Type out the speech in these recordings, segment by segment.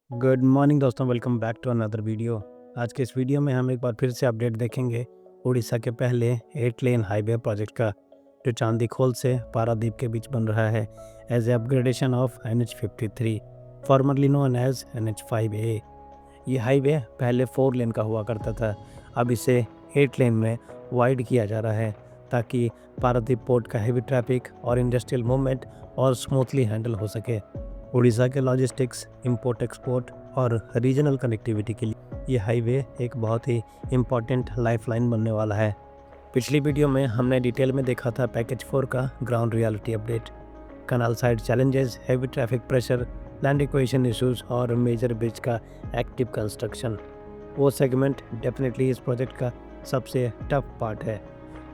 Good morning दोस्तों, welcome back to another video. आज के इस वीडियो में हम एक बार फिर से अपडेट देखेंगे उड़ीसा के पहले 8 लेन हाईवे प्रोजेक्ट का, जो चांदीखोल से पारादीप के बीच बन रहा है as a upgradation of NH53 formerly known as NH5A। ये हाईवे पहले 4 लेन का हुआ करता था, अब इसे 8 लेन में वाइड किया जा रहा है ताकि पारादीप पोर्ट का हेवी ट्रैफिक और इंडस्ट्रियल मूवमेंट और स्मूथली हैंडल हो सके। उड़ीसा के लॉजिस्टिक्स, इंपोर्ट एक्सपोर्ट और रीजनल कनेक्टिविटी के लिए ये हाईवे एक बहुत ही इम्पॉर्टेंट लाइफलाइन बनने वाला है। पिछली वीडियो में हमने डिटेल में देखा था पैकेज 4 का ground reality update, canal side challenges, heavy traffic pressure, land acquisition issues और मेजर ब्रिज का एक्टिव कंस्ट्रक्शन। वो सेगमेंट डेफिनेटली इस प्रोजेक्ट का सबसे टफ पार्ट है।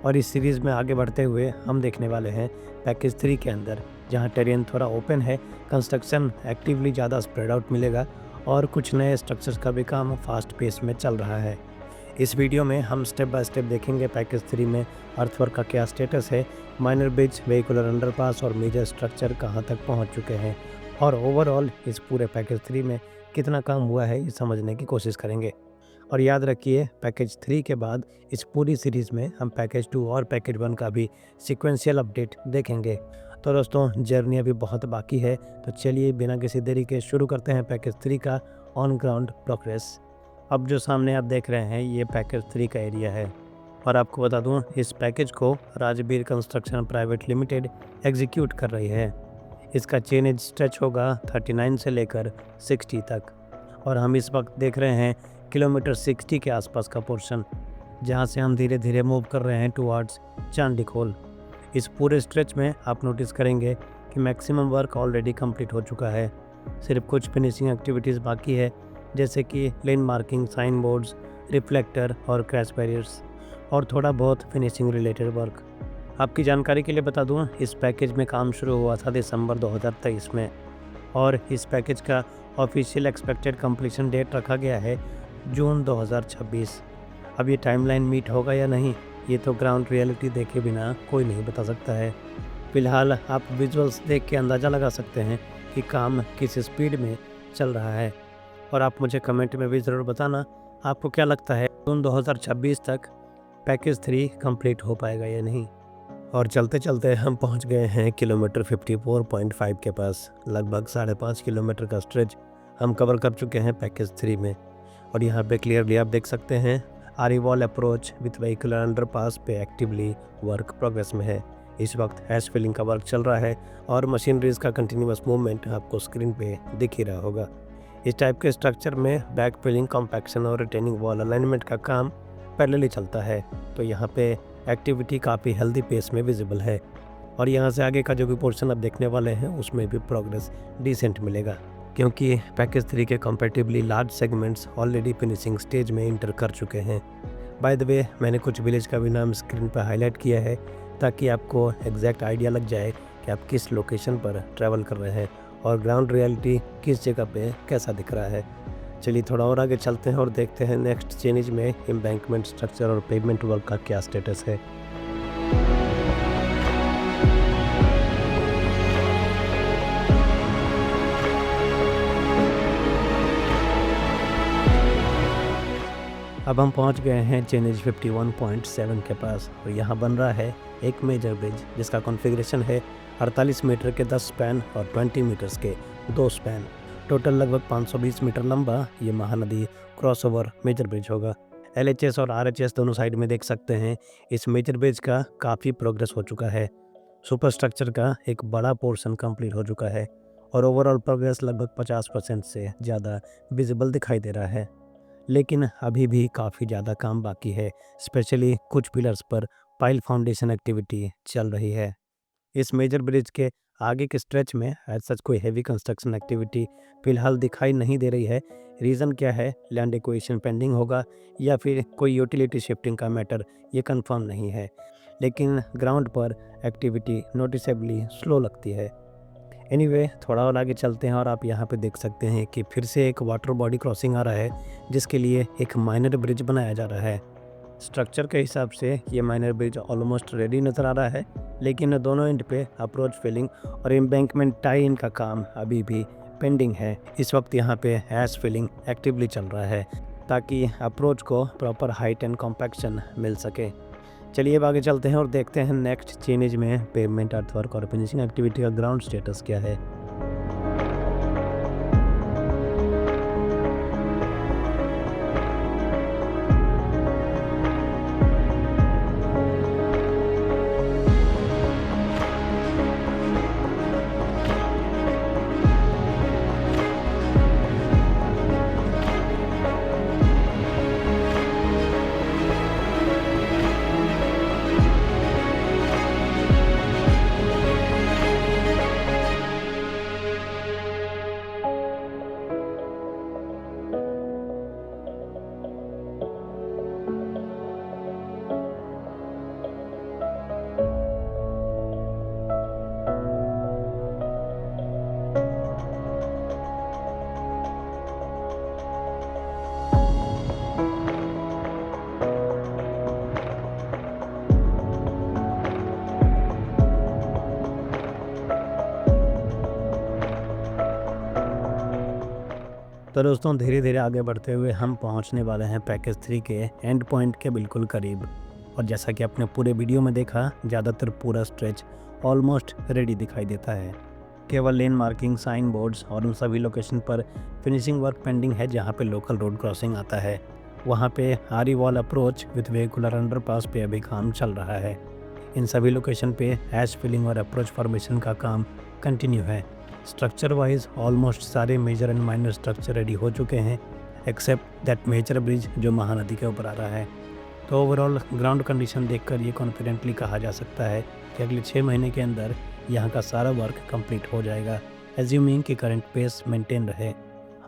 और इस सीरीज़ में आगे बढ़ते हुए हम देखने वाले हैं पैकेज 3 के अंदर, जहां टेरेन थोड़ा ओपन है, कंस्ट्रक्शन एक्टिवली ज़्यादा स्प्रेड आउट मिलेगा और कुछ नए स्ट्रक्चर्स का भी काम फास्ट पेस में चल रहा है। इस वीडियो में हम स्टेप बाय स्टेप देखेंगे पैकेज 3 में अर्थवर्क का क्या स्टेटस है, माइनर ब्रिज, व्हीकुलर अंडरपास और मेजर स्ट्रक्चर कहां तक पहुंच चुके हैं और ओवरऑल इस पूरे पैकेज 3 में कितना काम हुआ है ये समझने की कोशिश करेंगे। और याद रखिए, पैकेज 3 के बाद इस पूरी सीरीज़ में हम पैकेज 2 और पैकेज 1 का भी सिक्वेंशियल अपडेट देखेंगे। तो दोस्तों, जर्नी अभी बहुत बाकी है, तो चलिए बिना किसी देरी के शुरू करते हैं पैकेज 3 का ऑन ग्राउंड प्रोग्रेस। अब जो सामने आप देख रहे हैं ये पैकेज 3 का एरिया है और आपको बता दूं, इस पैकेज को Rajbir construction private limited execute कर रही है। इसका चेनेज स्ट्रेच होगा 39 से लेकर 60 तक और हम इस वक्त देख रहे हैं किलोमीटर 60 के आसपास का पोर्शन, जहां से हम धीरे धीरे मूव कर रहे हैं टुवर्ड्स चांदीखोल। इस पूरे स्ट्रेच में आप नोटिस करेंगे कि मैक्सिमम वर्क ऑलरेडी कंप्लीट हो चुका है। सिर्फ कुछ फिनिशिंग एक्टिविटीज़ बाकी है, जैसे कि लेन मार्किंग, साइन बोर्ड्स, रिफ्लेक्टर और क्रैश बैरियर्स और थोड़ा बहुत फिनिशिंग रिलेटेड वर्क। आपकी जानकारी के लिए बता दूं, इस पैकेज में काम शुरू हुआ था दिसंबर 2023 में और इस पैकेज का ऑफिशियल एक्सपेक्टेड कंप्लीशन डेट रखा गया है जून 2026। अब ये टाइमलाइन मीट होगा या नहीं, ये तो ग्राउंड रियलिटी देखे बिना कोई नहीं बता सकता है। फिलहाल आप विजुअल्स देख के अंदाज़ा लगा सकते हैं कि काम किस स्पीड में चल रहा है और आप मुझे कमेंट में भी ज़रूर बताना आपको क्या लगता है जून 2026 तक पैकेज 3 कंप्लीट हो पाएगा या नहीं। और चलते चलते हम पहुंच गए हैं किलोमीटर 54.5 के पास। लगभग 5.5 किलोमीटर का स्ट्रेच हम कवर कर चुके हैं पैकेज 3 में और यहाँ पे क्लियरली आप देख सकते हैं आरीवॉल अप्रोच विथ व्हीकुलर अंडरपास पे एक्टिवली वर्क प्रोग्रेस में है। इस वक्त हैश फिलिंग का वर्क चल रहा है और मशीनरीज का कंटिन्यूस मूवमेंट आपको स्क्रीन पे दिख ही रहा होगा। इस टाइप के स्ट्रक्चर में बैक फिलिंग, कॉम्पैक्शन और रिटेनिंग वॉल अलाइनमेंट का काम पैरेलली चलता है, तो यहाँ पे एक्टिविटी काफ़ी हेल्दी पेस में विजिबल है और यहाँ से आगे का जो भी पोर्शन आप देखने वाले हैं उसमें भी प्रोग्रेस डिसेंट मिलेगा, क्योंकि पैकेज 3 के comparatively large segments already finishing stage में इंटर कर चुके हैं। बाय द वे, मैंने कुछ विलेज का भी नाम स्क्रीन पर हाईलाइट किया है ताकि आपको एग्जैक्ट आइडिया लग जाए कि आप किस लोकेशन पर ट्रैवल कर रहे हैं और ग्राउंड रियलिटी किस जगह पे कैसा दिख रहा है। चलिए थोड़ा और आगे चलते हैं और देखते हैं नेक्स्ट चेंज में एम्बैंकमेंट स्ट्रक्चर और पेवमेंट वर्क का क्या स्टेटस है। अब हम पहुंच गए हैं चेनेज 51.7 के पास और यहाँ बन रहा है एक मेजर ब्रिज, जिसका कॉन्फ़िगरेशन है 48 मीटर के 10 स्पैन और 20 मीटर्स के 2 स्पैन। टोटल लगभग 520 मीटर लंबा ये महानदी क्रॉसओवर मेजर ब्रिज होगा। LHS और RHS दोनों साइड में देख सकते हैं इस मेजर ब्रिज का काफ़ी प्रोग्रेस हो चुका है। सुपर स्ट्रक्चर का एक बड़ा पोर्शन कंप्लीट हो चुका है और ओवरऑल प्रोग्रेस लगभग 50% से ज़्यादा विजिबल दिखाई दे रहा है। लेकिन अभी भी काफ़ी ज़्यादा काम बाकी है, स्पेशली कुछ पिलर्स पर पाइल फाउंडेशन एक्टिविटी चल रही है। इस मेजर ब्रिज के आगे के स्ट्रेच में एज सच कोई हेवी कंस्ट्रक्शन एक्टिविटी फिलहाल दिखाई नहीं दे रही है। रीज़न क्या है, लैंड एक्विजिशन पेंडिंग होगा या फिर कोई यूटिलिटी शिफ्टिंग का मैटर, ये कंफर्म नहीं है। लेकिन ग्राउंड पर एक्टिविटी नोटिसेबली स्लो लगती है। एनीवे, थोड़ा और आगे चलते हैं और आप यहाँ पे देख सकते हैं कि फिर से एक वाटर बॉडी क्रॉसिंग आ रहा है, जिसके लिए एक माइनर ब्रिज बनाया जा रहा है। स्ट्रक्चर के हिसाब से ये माइनर ब्रिज ऑलमोस्ट रेडी नज़र आ रहा है, लेकिन दोनों एंड पे अप्रोच फिलिंग और एम्बैंकमेंट टाई इन का काम अभी भी पेंडिंग है। इस वक्त यहाँ पे हैश फिलिंग एक्टिवली चल रहा है ताकि अप्रोच को प्रॉपर हाइट एंड कॉम्पैक्शन मिल सके। चलिए अब आगे चलते हैं और देखते हैं नेक्स्ट चेंज में पेवमेंट, अर्थवर्क और फिनिशिंग एक्टिविटी का ग्राउंड स्टेटस क्या है। तो दोस्तों धीरे धीरे आगे बढ़ते हुए हम पहुंचने वाले हैं पैकेज 3 के एंड पॉइंट के बिल्कुल करीब। और जैसा कि आपने पूरे वीडियो में देखा, ज़्यादातर पूरा स्ट्रेच ऑलमोस्ट रेडी दिखाई देता है। केवल लेन मार्किंग, साइन बोर्ड्स और उन सभी लोकेशन पर फिनिशिंग वर्क पेंडिंग है जहां पे लोकल रोड क्रॉसिंग आता है। वहां पे आरी wall approach with vehicular underpass पे अभी काम चल रहा है। इन सभी लोकेशन पे हैश फिलिंग और अप्रोच फॉर्मेशन का काम कंटिन्यू है। स्ट्रक्चर वाइज ऑलमोस्ट सारे major and minor structure ready हो चुके हैं एक्सेप्ट दैट मेजर ब्रिज जो महानदी के ऊपर आ रहा है। तो ओवरऑल ग्राउंड कंडीशन देखकर ये कॉन्फिडेंटली कहा जा सकता है कि अगले 6 महीने के अंदर यहाँ का सारा वर्क कंप्लीट हो जाएगा, एज्यूमिंग कि करंट पेस मेंटेन रहे।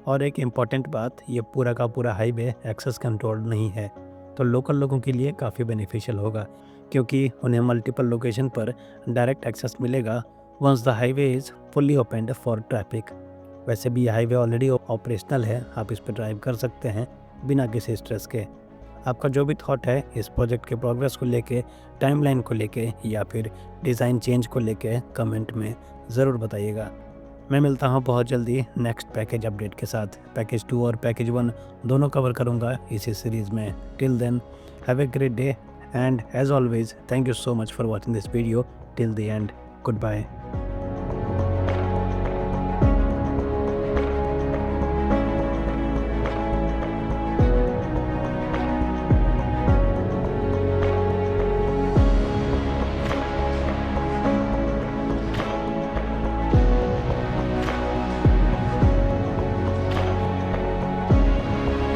और एक इम्पॉर्टेंट बात, ये पूरा का पूरा हाईवे एक्सेस कंट्रोल नहीं है, तो लोकल लोगों के लिए काफ़ी बेनिफिशियल होगा क्योंकि उन्हें मल्टीपल लोकेशन पर डायरेक्ट एक्सेस मिलेगा once the highway is fully opened for traffic. वैसे भी हाईवे ऑलरेडी ऑपरेशनल है, आप इस पर ड्राइव कर सकते हैं बिना किसी स्ट्रेस के। आपका जो भी थॉट है इस प्रोजेक्ट के प्रोग्रेस को लेके, टाइमलाइन को लेके या फिर डिज़ाइन चेंज को लेके कमेंट में ज़रूर बताइएगा। मैं मिलता हूँ बहुत जल्दी नेक्स्ट पैकेज अपडेट के साथ। पैकेज 2 और पैकेज 1 दोनों कवर करूँगा इसी सीरीज़ में। Till then have a great day and as always thank you so much for watching this video till the end. Good bye.